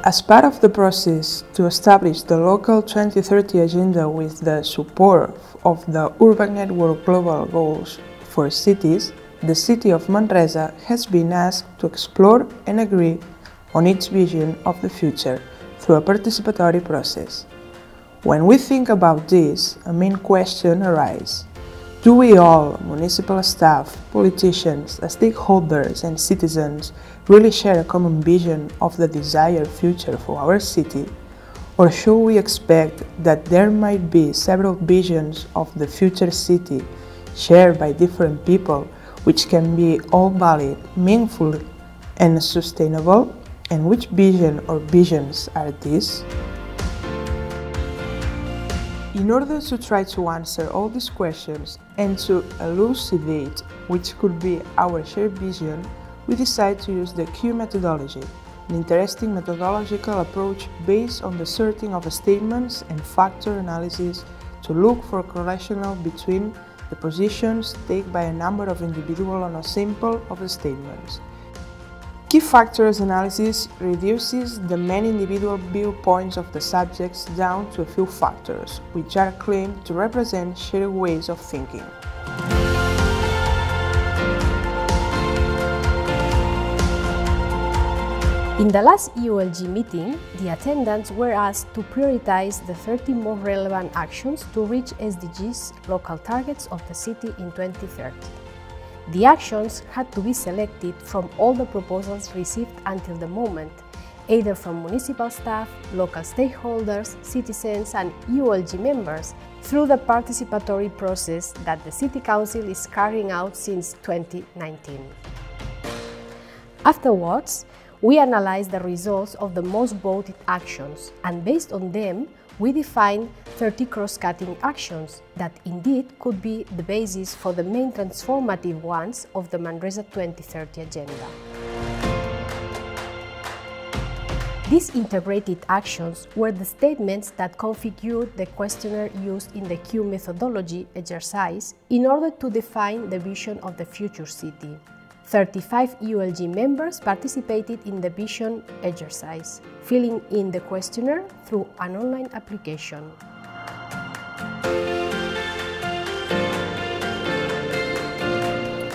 As part of the process to establish the local 2030 agenda with the support of the Urban Network Global Goals for Cities, the city of Manresa has been asked to explore and agree on its vision of the future through a participatory process. When we think about this, a main question arises. Do we all, municipal staff, politicians, stakeholders and citizens, really share a common vision of the desired future for our city? Or should we expect that there might be several visions of the future city shared by different people, which can be all valid, meaningful and sustainable? And which vision or visions are these? In order to try to answer all these questions and to elucidate which could be our shared vision, we decided to use the Q methodology, an interesting methodological approach based on the sorting of statements and factor analysis to look for correlational between the positions taken by a number of individuals on a sample of statements. Key factors analysis reduces the many individual viewpoints of the subjects down to a few factors, which are claimed to represent shared ways of thinking. In the last ULG meeting, the attendants were asked to prioritize the 30 more relevant actions to reach SDGs local targets of the city in 2030. The actions had to be selected from all the proposals received until the moment, either from municipal staff, local stakeholders, citizens and ULG members, through the participatory process that the City Council is carrying out since 2019. Afterwards, we analyzed the results of the most voted actions, and based on them, we defined 30 cross-cutting actions that indeed could be the basis for the main transformative ones of the Manresa 2030 agenda. These integrated actions were the statements that configured the questionnaire used in the Q methodology exercise in order to define the vision of the future city. 35 ULG members participated in the vision exercise, filling in the questionnaire through an online application.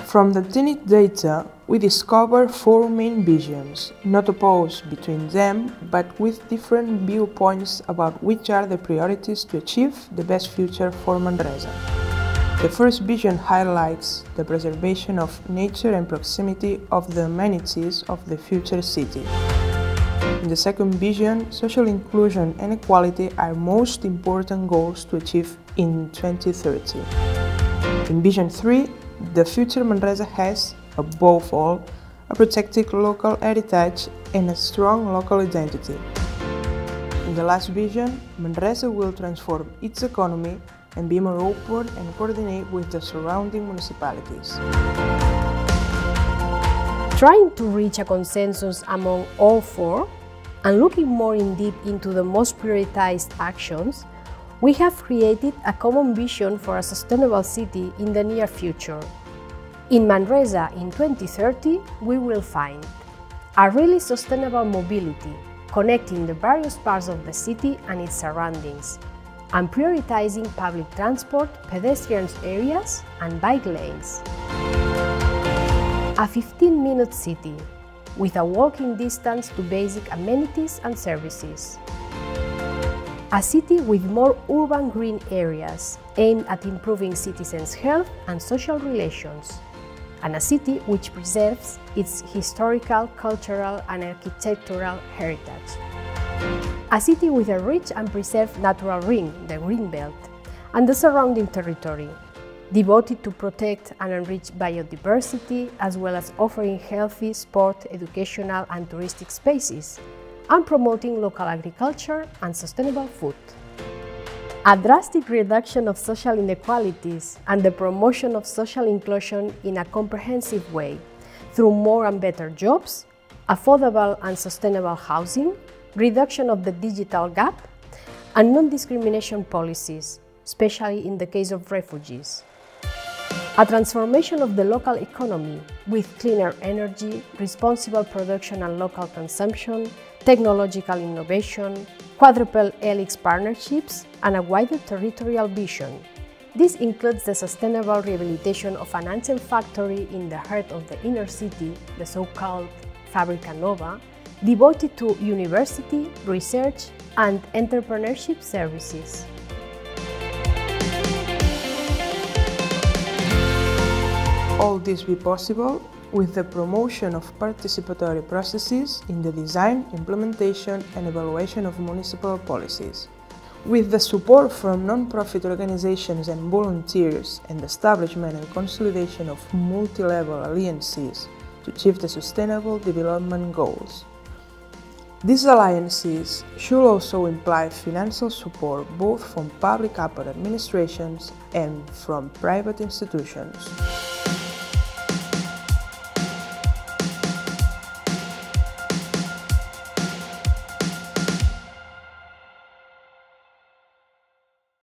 From the obtained data, we discover 4 main visions, not opposed between them, but with different viewpoints about which are the priorities to achieve the best future for Manresa. The first vision highlights the preservation of nature and proximity of the amenities of the future city. In the second vision, social inclusion and equality are most important goals to achieve in 2030. In Vision 3, the future Manresa has, above all, a protected local heritage and a strong local identity. In the last vision, Manresa will transform its economy and be more open and coordinate with the surrounding municipalities. Trying to reach a consensus among all 4, and looking more in depth into the most prioritized actions, we have created a common vision for a sustainable city in the near future. In Manresa in 2030, we will find a really sustainable mobility, connecting the various parts of the city and its surroundings, and prioritizing public transport, pedestrian areas and bike lanes. A 15-minute city, with a walking distance to basic amenities and services. A city with more urban green areas, aimed at improving citizens' health and social relations. And a city which preserves its historical, cultural and architectural heritage. A city with a rich and preserved natural ring, the Green Belt, and the surrounding territory, devoted to protect and enrich biodiversity, as well as offering healthy sport, educational and touristic spaces, and promoting local agriculture and sustainable food. A drastic reduction of social inequalities and the promotion of social inclusion in a comprehensive way, through more and better jobs, affordable and sustainable housing, reduction of the digital gap, and non-discrimination policies, especially in the case of refugees. A transformation of the local economy with cleaner energy, responsible production and local consumption, technological innovation, quadruple helix partnerships, and a wider territorial vision. This includes the sustainable rehabilitation of an ancient factory in the heart of the inner city, the so-called Fábrica Nova, devoted to university, research, and entrepreneurship services. All this be possible with the promotion of participatory processes in the design, implementation and evaluation of municipal policies. With the support from non-profit organizations and volunteers and the establishment and consolidation of multi-level alliances to achieve the Sustainable Development Goals. These alliances should also imply financial support both from public upper administrations and from private institutions.